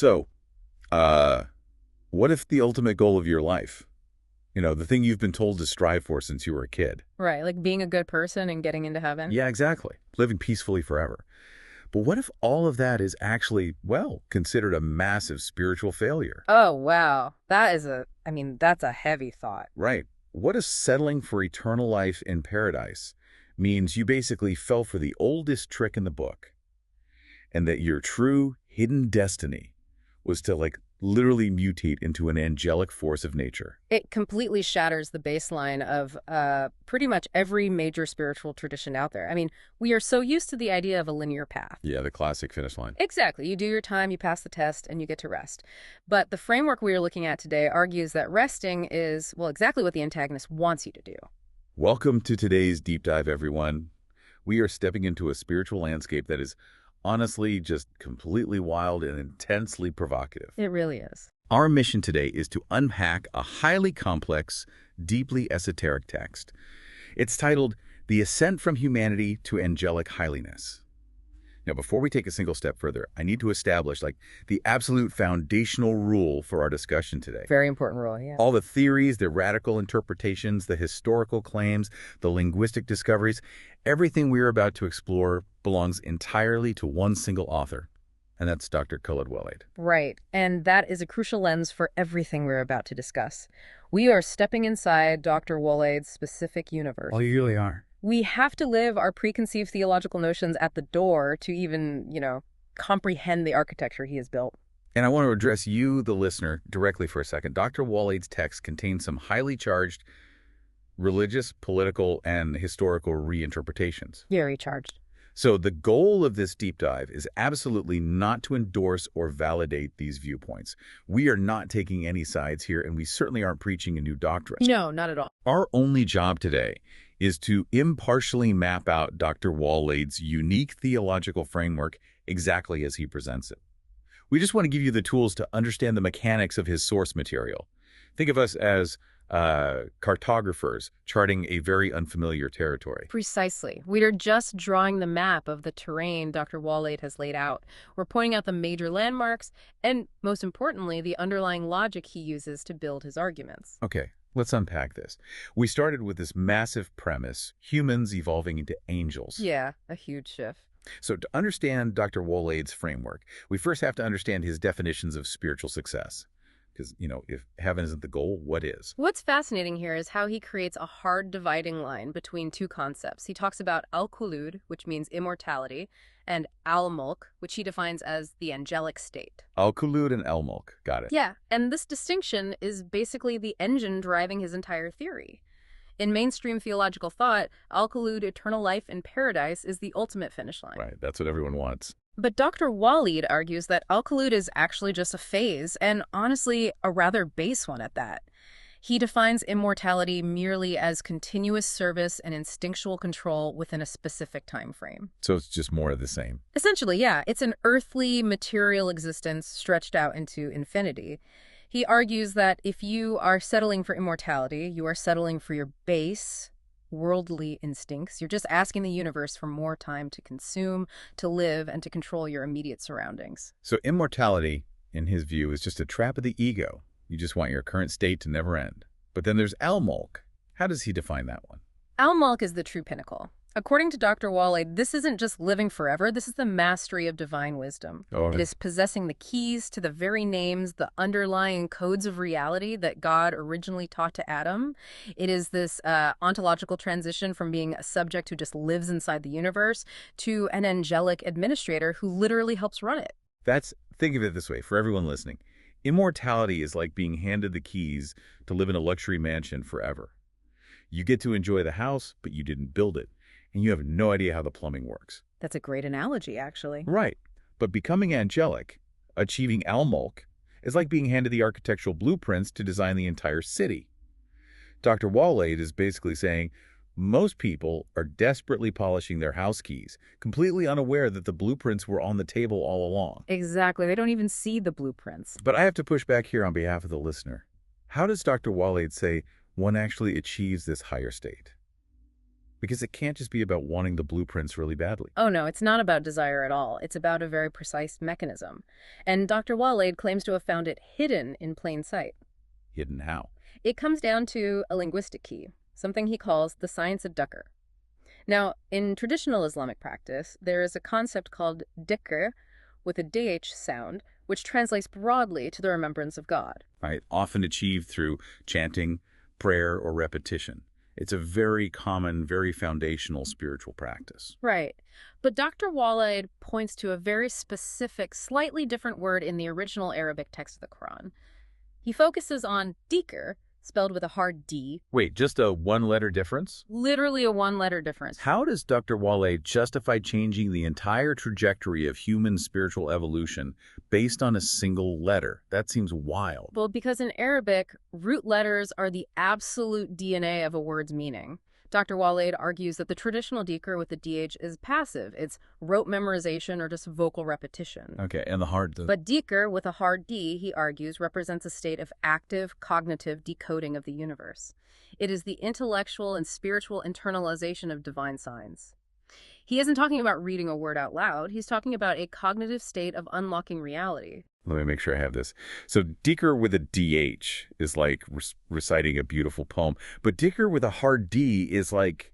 So, what if the ultimate goal of your life, the thing you've been told to strive for since you were a kid? Right, like being a good person and getting into heaven. Yeah, exactly. Living peacefully forever. But what if all of that is actually, well, considered a massive spiritual failure? Oh, wow. That's a heavy thought. Right. What if settling for eternal life in paradise means you basically fell for the oldest trick in the book, and that your true hidden destiny was to literally mutate into an angelic force of nature? It completely shatters the baseline of pretty much every major spiritual tradition out there. I mean, we are so used to the idea of a linear path. Yeah, the classic finish line. Exactly. You do your time, you pass the test, and you get to rest. But the framework we are looking at today argues that resting is, well, exactly what the antagonist wants you to do. Welcome to today's deep dive, everyone. We are stepping into a spiritual landscape that is honestly just completely wild and intensely provocative. It really is. Our mission today is to unpack a highly complex, deeply esoteric text. It's titled The Ascent from Humanity to Angelic Highliness. Now, before we take a single step further, I need to establish the absolute foundational rule for our discussion today. Very important rule, yeah. All the theories, the radical interpretations, the historical claims, the linguistic discoveries, everything we're about to explore belongs entirely to one single author, and that's Dr. Khaled Waleed. Right, and that is a crucial lens for everything we're about to discuss. We are stepping inside Dr. Waleed's specific universe. Well, you really are. We have to live our preconceived theological notions at the door to even, comprehend the architecture he has built. And I want to address you, the listener, directly for a second. Dr. Waleed's text contains some highly charged religious, political, and historical reinterpretations. Very charged. So the goal of this deep dive is absolutely not to endorse or validate these viewpoints. We are not taking any sides here, and we certainly aren't preaching a new doctrine. No, not at all. Our only job today is to impartially map out Dr. Waleed's unique theological framework exactly as he presents it. We just want to give you the tools to understand the mechanics of his source material. Think of us as cartographers charting a very unfamiliar territory. Precisely. We are just drawing the map of the terrain Dr. Waleed has laid out. We're pointing out the major landmarks and, most importantly, the underlying logic he uses to build his arguments. Okay. Let's unpack this. We started with this massive premise, humans evolving into angels. Yeah, a huge shift. So to understand Dr. Waleed's framework, we first have to understand his definitions of spiritual success. Because, if heaven isn't the goal, what is? What's fascinating here is how he creates a hard dividing line between two concepts. He talks about al-khulud, which means immortality, and al-mulk, which he defines as the angelic state. Al-khulud and al-mulk. Got it. Yeah, and this distinction is basically the engine driving his entire theory. In mainstream theological thought, al-khulud, eternal life in paradise, is the ultimate finish line. Right, that's what everyone wants. But Dr. Waleed argues that al-khulud is actually just a phase, and honestly, a rather base one at that. He defines immortality merely as continuous service and instinctual control within a specific time frame. So it's just more of the same. Essentially, yeah, it's an earthly material existence stretched out into infinity. He argues that if you are settling for immortality, you are settling for your base, worldly instincts. You're just asking the universe for more time to consume, to live, and to control your immediate surroundings. So immortality, in his view, is just a trap of the ego. You just want your current state to never end. But then there's al-mulk. How does he define that one? Al-mulk is the true pinnacle. According to Dr. Waleed, this isn't just living forever, this is the mastery of divine wisdom. It is possessing the keys to the very names, the underlying codes of reality that God originally taught to Adam. It is this ontological transition from being a subject who just lives inside the universe to an angelic administrator who literally helps run it. Think of it this way, for everyone listening. Immortality is like being handed the keys to live in a luxury mansion forever. You get to enjoy the house, but you didn't build it. And you have no idea how the plumbing works. That's a great analogy, actually. Right. But becoming angelic, achieving al-mulk, is like being handed the architectural blueprints to design the entire city. Dr. Waleed is basically saying most people are desperately polishing their house keys, completely unaware that the blueprints were on the table all along. Exactly. They don't even see the blueprints. But I have to push back here on behalf of the listener. How does Dr. Waleed say one actually achieves this higher state? Because it can't just be about wanting the blueprints really badly. Oh no, it's not about desire at all. It's about a very precise mechanism. And Dr. Waleed claims to have found it hidden in plain sight. Hidden how? It comes down to a linguistic key, something he calls the science of dhikr. Now, in traditional Islamic practice, there is a concept called dhikr with a dh sound, which translates broadly to the remembrance of God. Right, often achieved through chanting, prayer, or repetition. It's a very common, very foundational spiritual practice. Right. But Dr. Waleed points to a very specific, slightly different word in the original Arabic text of the Quran. He focuses on dhikr, spelled with a hard D. Wait, just a one-letter difference? Literally a one-letter difference. How does Dr. Waleed justify changing the entire trajectory of human spiritual evolution based on a single letter? That seems wild. Well, because in Arabic, root letters are the absolute DNA of a word's meaning. Dr. Waleed argues that the traditional dhikr with the DH is passive. It's rote memorization or just vocal repetition. Okay, and the hard... But dhikr with a hard D, he argues, represents a state of active, cognitive decoding of the universe. It is the intellectual and spiritual internalization of divine signs. He isn't talking about reading a word out loud. He's talking about a cognitive state of unlocking reality. Let me make sure I have this. So dhikr with a DH is like reciting a beautiful poem. But dhikr with a hard D is like,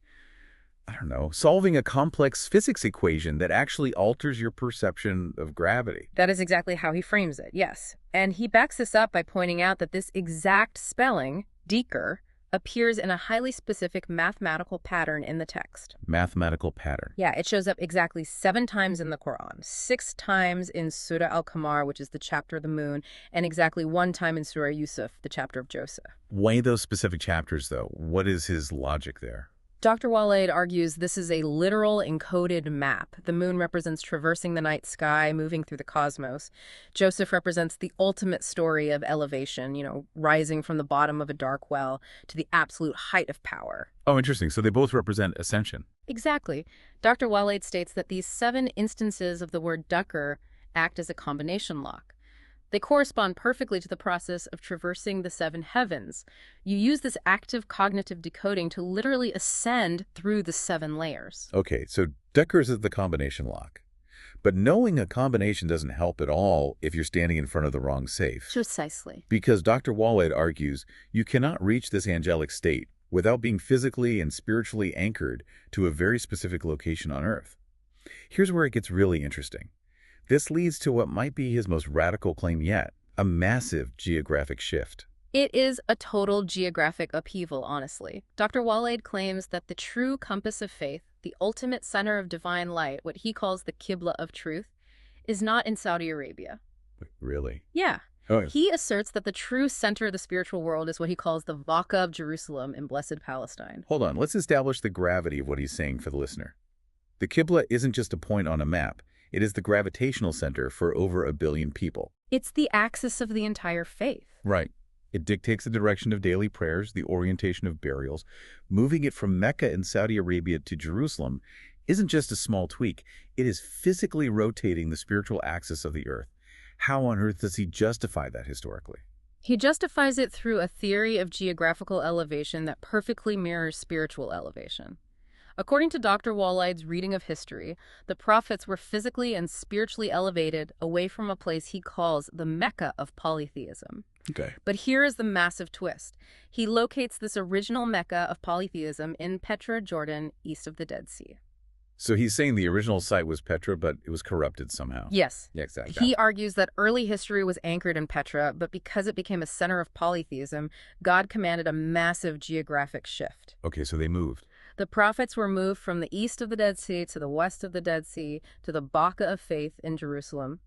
I don't know, solving a complex physics equation that actually alters your perception of gravity. That is exactly how he frames it, yes. And he backs this up by pointing out that this exact spelling, dhikr, appears in a highly specific mathematical pattern in the text. Mathematical pattern. Yeah, it shows up exactly 7 times in the Quran, 6 times in Surah Al-Qamar, which is the chapter of the moon, and exactly 1 time in Surah Yusuf, the chapter of Joseph. Why those specific chapters, though? What is his logic there? Dr. Waleed argues this is a literal encoded map. The moon represents traversing the night sky, moving through the cosmos. Joseph represents the ultimate story of elevation, rising from the bottom of a dark well to the absolute height of power. Oh, interesting. So they both represent ascension. Exactly. Dr. Waleed states that these 7 instances of the word dhikr act as a combination lock. They correspond perfectly to the process of traversing the 7 heavens. You use this active cognitive decoding to literally ascend through the 7 layers. Okay, so dhikr is the combination lock. But knowing a combination doesn't help at all if you're standing in front of the wrong safe. Precisely. Because Dr. Waleed argues you cannot reach this angelic state without being physically and spiritually anchored to a very specific location on Earth. Here's where it gets really interesting. This leads to what might be his most radical claim yet, a massive geographic shift. It is a total geographic upheaval, honestly. Dr. Waleed claims that the true compass of faith, the ultimate center of divine light, what he calls the Qibla of truth, is not in Saudi Arabia. Really? Yeah. Oh. He asserts that the true center of the spiritual world is what he calls the Vaca of Jerusalem in blessed Palestine. Hold on, let's establish the gravity of what he's saying for the listener. The Qibla isn't just a point on a map. It is the gravitational center for over 1 billion people. It's the axis of the entire faith. Right. It dictates the direction of daily prayers, the orientation of burials. Moving it from Mecca in Saudi Arabia to Jerusalem isn't just a small tweak. It is physically rotating the spiritual axis of the earth. How on earth does he justify that historically? He justifies it through a theory of geographical elevation that perfectly mirrors spiritual elevation. According to Dr. Waleed's reading of history, the prophets were physically and spiritually elevated away from a place he calls the Mecca of polytheism. Okay. But here is the massive twist. He locates this original Mecca of polytheism in Petra, Jordan, east of the Dead Sea. So he's saying the original site was Petra, but it was corrupted somehow. Yes. Yeah, exactly. He argues that early history was anchored in Petra, but because it became a center of polytheism, God commanded a massive geographic shift. Okay, so they moved. The prophets were moved from the east of the Dead Sea to the west of the Dead Sea to the Baca of Faith in Jerusalem.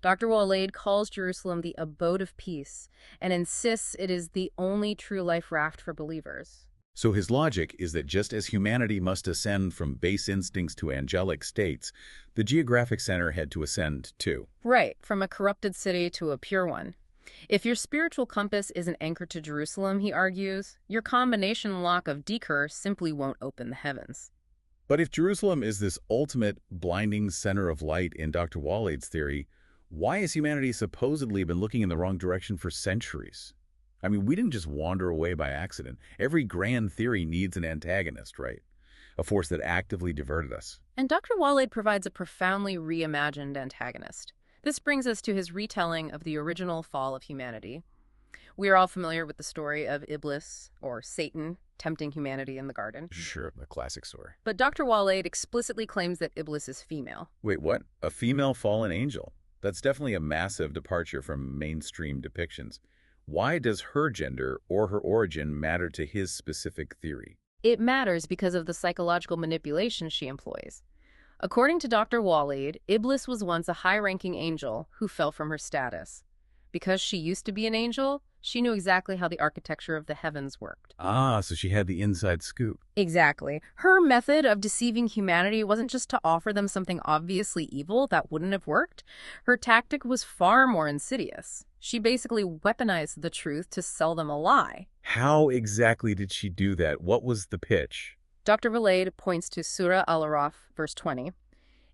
Dr. Waleed calls Jerusalem the abode of peace and insists it is the only true life raft for believers. So his logic is that just as humanity must ascend from base instincts to angelic states, the geographic center had to ascend too. Right, from a corrupted city to a pure one. If your spiritual compass isn't anchored to Jerusalem, he argues, your combination lock of dhikr simply won't open the heavens. But if Jerusalem is this ultimate blinding center of light in Dr. Waleed's theory, why has humanity supposedly been looking in the wrong direction for centuries? I mean, we didn't just wander away by accident. Every grand theory needs an antagonist, right? a force that actively diverted us. And Dr. Waleed provides a profoundly reimagined antagonist. This brings us to his retelling of the original fall of humanity. We are all familiar with the story of Iblis, or Satan, tempting humanity in the garden. Sure, a classic story. But Dr. Waleed explicitly claims that Iblis is female. Wait, what? A female fallen angel? That's definitely a massive departure from mainstream depictions. Why does her gender or her origin matter to his specific theory? It matters because of the psychological manipulation she employs. According to Dr. Waleed, Iblis was once a high-ranking angel who fell from her status. Because she used to be an angel, she knew exactly how the architecture of the heavens worked. Ah, so she had the inside scoop. Exactly. Her method of deceiving humanity wasn't just to offer them something obviously evil that wouldn't have worked. Her tactic was far more insidious. She basically weaponized the truth to sell them a lie. How exactly did she do that? What was the pitch? Dr. Waleed points to Surah Al-Araf, verse 20.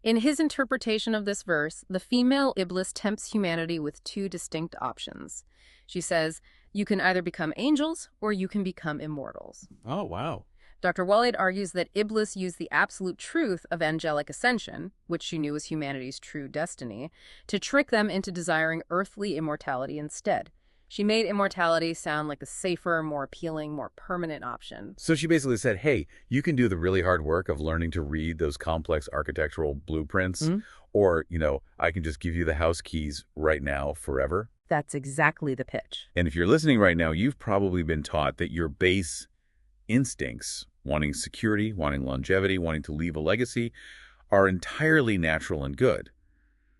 In his interpretation of this verse, the female Iblis tempts humanity with two distinct options. She says, you can either become angels or you can become immortals. Oh, wow. Dr. Waleed argues that Iblis used the absolute truth of angelic ascension, which she knew was humanity's true destiny, to trick them into desiring earthly immortality instead. She made immortality sound like the safer, more appealing, more permanent option. So she basically said, hey, you can do the really hard work of learning to read those complex architectural blueprints, or, I can just give you the house keys right now forever. That's exactly the pitch. And if you're listening right now, you've probably been taught that your base instincts, wanting security, wanting longevity, wanting to leave a legacy, are entirely natural and good.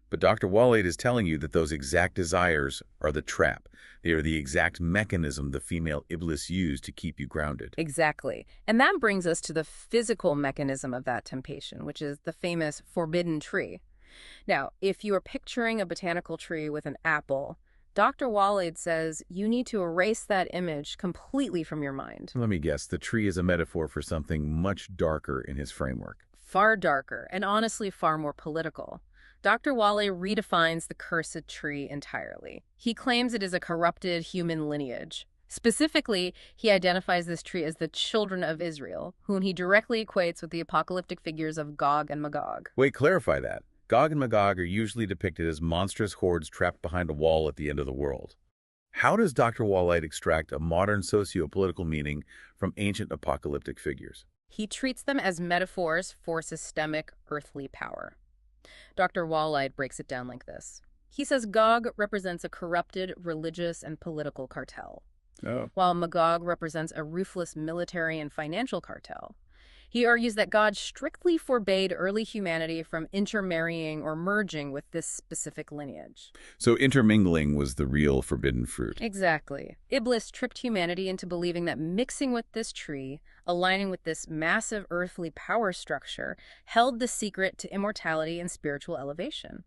But Dr. Waleed is telling you that those exact desires are the trap. They are the exact mechanism the female Iblis used to keep you grounded. Exactly. And that brings us to the physical mechanism of that temptation, which is the famous forbidden tree. Now, if you are picturing a botanical tree with an apple, Dr. Waleed says you need to erase that image completely from your mind. Let me guess, the tree is a metaphor for something much darker in his framework. Far darker, and honestly far more political. Dr. Waleed redefines the cursed tree entirely. He claims it is a corrupted human lineage. Specifically, he identifies this tree as the children of Israel, whom he directly equates with the apocalyptic figures of Gog and Magog. Wait, clarify that. Gog and Magog are usually depicted as monstrous hordes trapped behind a wall at the end of the world. How does Dr. Waleed extract a modern socio-political meaning from ancient apocalyptic figures? He treats them as metaphors for systemic earthly power. Dr. Waleed breaks it down like this. He says Gog represents a corrupted religious and political cartel, while Magog represents a ruthless military and financial cartel. He argues that God strictly forbade early humanity from intermarrying or merging with this specific lineage. So intermingling was the real forbidden fruit. Exactly. Iblis tricked humanity into believing that mixing with this tree, aligning with this massive earthly power structure, held the secret to immortality and spiritual elevation.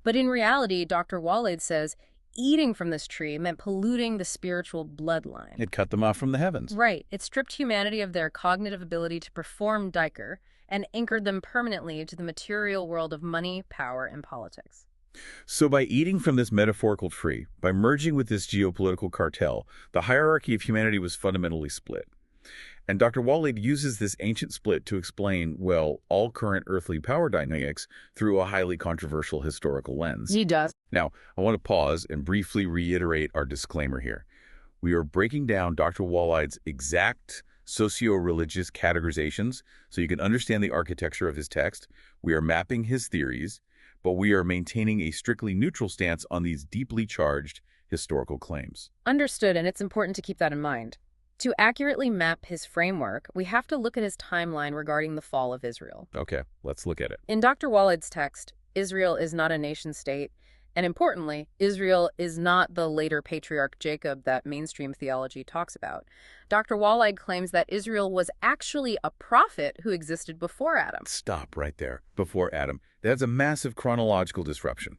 But in reality, Dr. Waleed says, eating from this tree meant polluting the spiritual bloodline. It cut them off from the heavens. Right. It stripped humanity of their cognitive ability to perform Diker and anchored them permanently to the material world of money, power, and politics. So by eating from this metaphorical tree, by merging with this geopolitical cartel, the hierarchy of humanity was fundamentally split. And Dr. Waleed uses this ancient split to explain, well, all current earthly power dynamics through a highly controversial historical lens. He does. Now, I want to pause and briefly reiterate our disclaimer here. We are breaking down Dr. Waleed's exact socio-religious categorizations so you can understand the architecture of his text. We are mapping his theories, but we are maintaining a strictly neutral stance on these deeply charged historical claims. Understood, and it's important to keep that in mind. To accurately map his framework, we have to look at his timeline regarding the fall of Israel. Okay, let's look at it. In Dr. Waleed's text, Israel is not a nation-state, and importantly, Israel is not the later patriarch Jacob that mainstream theology talks about. Dr. Waleed claims that Israel was actually a prophet who existed before Adam. Stop right there. Before Adam. That's a massive chronological disruption.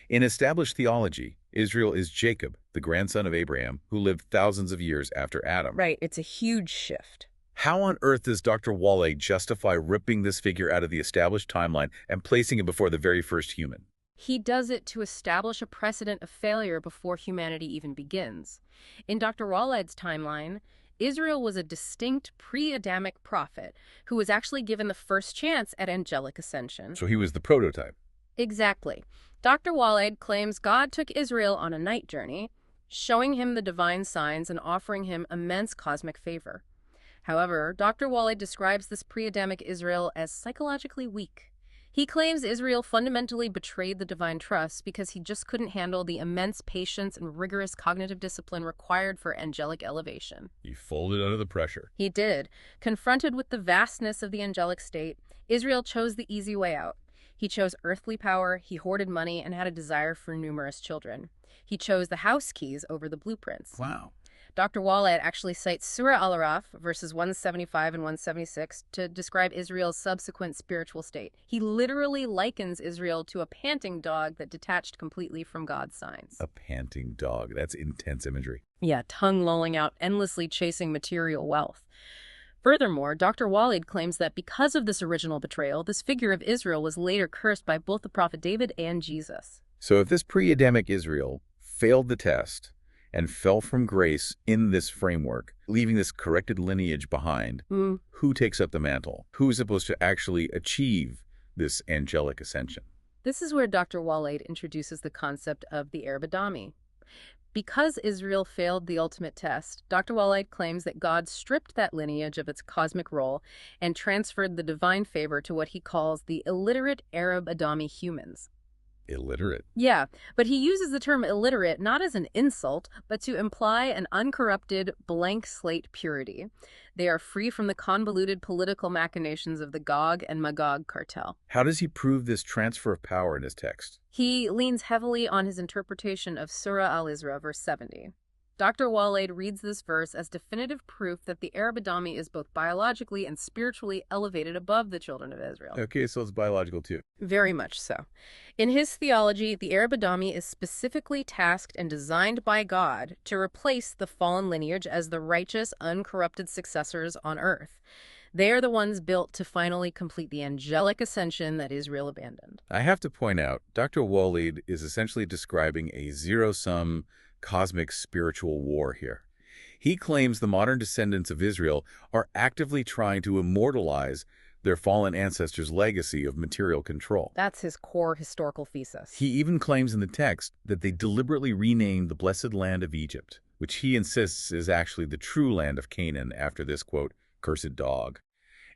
In established theology, Israel is Jacob, the grandson of Abraham, who lived thousands of years after Adam. Right, it's a huge shift. How on earth does Dr. Waleed justify ripping this figure out of the established timeline and placing it before the very first human? He does it to establish a precedent of failure before humanity even begins. In Dr. Waleed's timeline, Israel was a distinct pre-Adamic prophet who was actually given the first chance at angelic ascension. So he was the prototype. Exactly. Dr. Waleed claims God took Israel on a night journey, showing him the divine signs and offering him immense cosmic favor. However, Dr. Waleed describes this pre-Adamic Israel as psychologically weak. He claims Israel fundamentally betrayed the divine trust because he just couldn't handle the immense patience and rigorous cognitive discipline required for angelic elevation. He folded under the pressure. He did. Confronted with the vastness of the angelic state, Israel chose the easy way out. He chose earthly power, he hoarded money, and had a desire for numerous children. He chose the house keys over the blueprints. Wow. Dr. Waleed actually cites Surah Al-Araf, verses 175 and 176, to describe Israel's subsequent spiritual state. He literally likens Israel to a panting dog that detached completely from God's signs. A panting dog. That's intense imagery. Yeah, tongue lolling out, endlessly chasing material wealth. Furthermore, Dr. Waleed claims that because of this original betrayal, this figure of Israel was later cursed by both the prophet David and Jesus. So if this pre-Adamic Israel failed the test and fell from grace in this framework, leaving this corrected lineage behind, who takes up the mantle? Who is supposed to actually achieve this angelic ascension? This is where Dr. Waleed introduces the concept of the Arab-Adami. Because Israel failed the ultimate test, Dr. Waleed claims that God stripped that lineage of its cosmic role and transferred the divine favor to what he calls the illiterate Arab-Adami humans. Illiterate? Yeah, but he uses the term illiterate not as an insult, but to imply an uncorrupted, blank slate purity. They are free from the convoluted political machinations of the Gog and Magog cartel. How does he prove this transfer of power in his text? He leans heavily on his interpretation of Surah Al-Isra, verse 70. Dr. Waleed reads this verse as definitive proof that the Arab-Adami is both biologically and spiritually elevated above the children of Israel. Okay, so it's biological too. Very much so. In his theology, the Arab-Adami is specifically tasked and designed by God to replace the fallen lineage as the righteous, uncorrupted successors on earth. They are the ones built to finally complete the angelic ascension that Israel abandoned. I have to point out, Dr. Waleed is essentially describing a zero-sum cosmic spiritual war here. He claims the modern descendants of Israel are actively trying to immortalize their fallen ancestors' legacy of material control. That's his core historical thesis. He even claims in the text that they deliberately renamed the blessed land of Egypt, which he insists is actually the true land of Canaan after this, quote, cursed dog.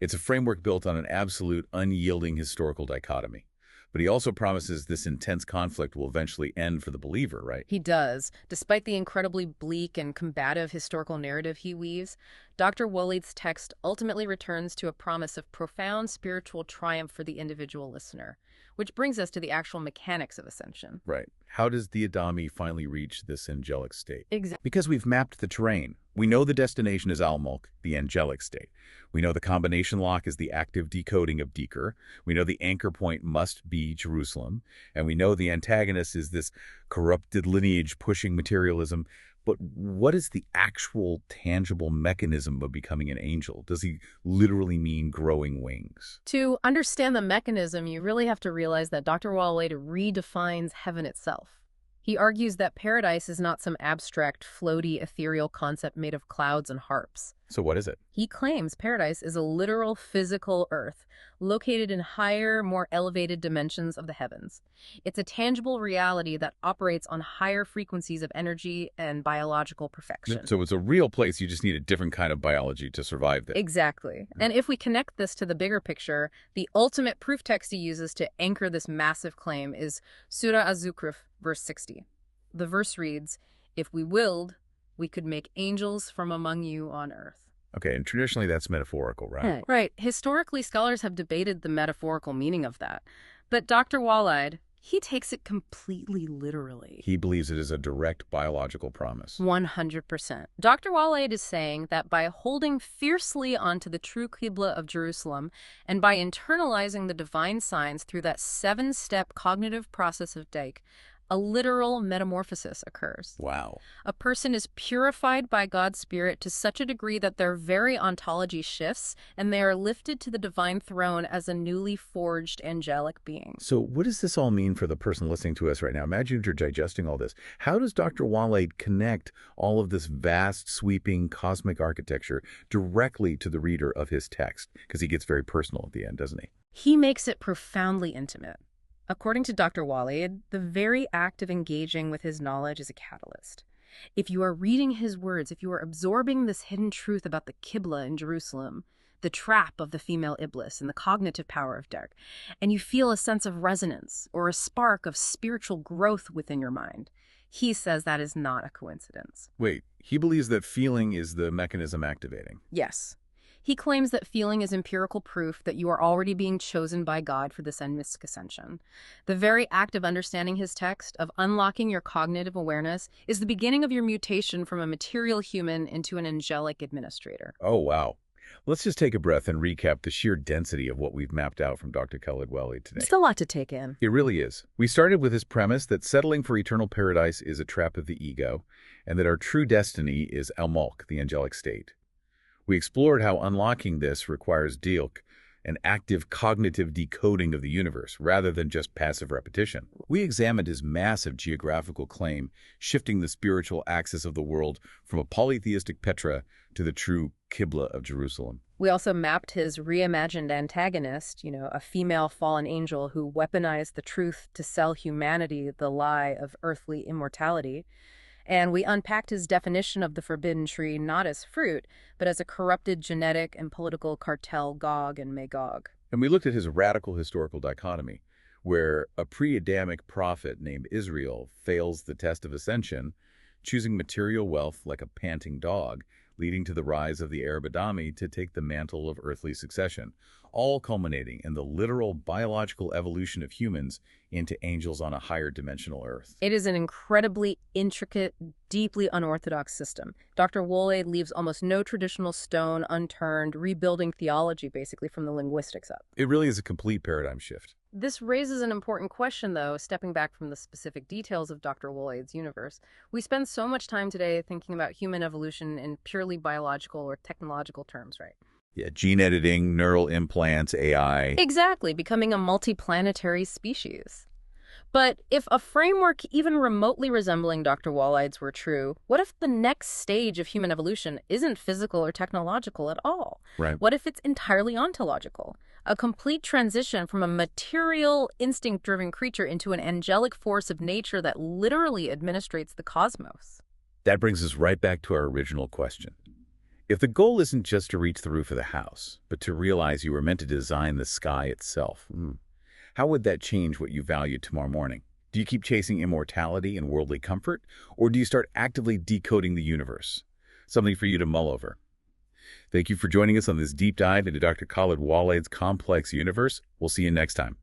It's a framework built on an absolute, unyielding historical dichotomy. But he also promises this intense conflict will eventually end for the believer, right? He does. Despite the incredibly bleak and combative historical narrative he weaves, Dr. Waleed's text ultimately returns to a promise of profound spiritual triumph for the individual listener, which brings us to the actual mechanics of ascension. Right. How does the Adami finally reach this angelic state? Exactly. Because we've mapped the terrain. We know the destination is Al-Mulk, the angelic state. We know the combination lock is the active decoding of Deker. We know the anchor point must be Jerusalem. And we know the antagonist is this corrupted lineage pushing materialism. But what is the actual tangible mechanism of becoming an angel? Does he literally mean growing wings? To understand the mechanism, you really have to realize that Dr. Waleed redefines heaven itself. He argues that paradise is not some abstract, floaty, ethereal concept made of clouds and harps. So what is it? He claims paradise is a literal physical earth, located in higher, more elevated dimensions of the heavens. It's a tangible reality that operates on higher frequencies of energy and biological perfection. So it's a real place, you just need a different kind of biology to survive there. Exactly. And if we connect this to the bigger picture, the ultimate proof text he uses to anchor this massive claim is Surah Az-Zukhruf, verse 60. The verse reads, "If we willed, we could make angels from among you on earth." Okay, and traditionally that's metaphorical, right? Right. Historically, scholars have debated the metaphorical meaning of that. But Dr. Waleed, he takes it completely literally. He believes it is a direct biological promise. 100%. Dr. Waleed is saying that by holding fiercely onto the true Qibla of Jerusalem and by internalizing the divine signs through that 7-step cognitive process of Daik, A literal metamorphosis occurs. Wow. A person is purified by God's Spirit to such a degree that their very ontology shifts, and they are lifted to the divine throne as a newly forged angelic being. So what does this all mean for the person listening to us right now? Imagine you're digesting all this. How does Dr. Waleed connect all of this vast, sweeping, cosmic architecture directly to the reader of his text? Because he gets very personal at the end, doesn't he? He makes it profoundly intimate. According to Dr. Waleed, the very act of engaging with his knowledge is a catalyst. If you are reading his words, if you are absorbing this hidden truth about the Qibla in Jerusalem, the trap of the female Iblis and the cognitive power of dark, and you feel a sense of resonance or a spark of spiritual growth within your mind, he says that is not a coincidence. Wait, he believes that feeling is the mechanism activating. Yes. He claims that feeling is empirical proof that you are already being chosen by God for this mystic ascension. The very act of understanding his text, of unlocking your cognitive awareness, is the beginning of your mutation from a material human into an angelic administrator. Oh, wow. Let's just take a breath and recap the sheer density of what we've mapped out from Dr. Khaled Waleed today. It's a lot to take in. It really is. We started with his premise that settling for eternal paradise is a trap of the ego, and that our true destiny is A'maq, the angelic state. We explored how unlocking this requires dilk, an active cognitive decoding of the universe, rather than just passive repetition. We examined his massive geographical claim, shifting the spiritual axis of the world from a polytheistic Petra to the true Qibla of Jerusalem. We also mapped his reimagined antagonist, a female fallen angel who weaponized the truth to sell humanity the lie of earthly immortality. And we unpacked his definition of the forbidden tree not as fruit, but as a corrupted genetic and political cartel, Gog and Magog. And we looked at his radical historical dichotomy, where a pre-Adamic prophet named Israel fails the test of ascension, choosing material wealth like a panting dog, leading to the rise of the Arab Adami to take the mantle of earthly succession, all culminating in the literal biological evolution of humans into angels on a higher dimensional Earth. It is an incredibly intricate, deeply unorthodox system. Dr. Waleed leaves almost no traditional stone unturned, rebuilding theology basically from the linguistics up. It really is a complete paradigm shift. This raises an important question, though, stepping back from the specific details of Dr. Waleed's universe. We spend so much time today thinking about human evolution in purely biological or technological terms, right? Yeah, gene editing, neural implants, AI. Exactly, becoming a multiplanetary species. But if a framework even remotely resembling Dr. Waleed's were true, what if the next stage of human evolution isn't physical or technological at all? Right. What if it's entirely ontological? A complete transition from a material, instinct-driven creature into an angelic force of nature that literally administrates the cosmos. That brings us right back to our original question. If the goal isn't just to reach the roof of the house, but to realize you were meant to design the sky itself, how would that change what you value tomorrow morning? Do you keep chasing immortality and worldly comfort, or do you start actively decoding the universe? Something for you to mull over. Thank you for joining us on this deep dive into Dr. Khaled Waleed's complex universe. We'll see you next time.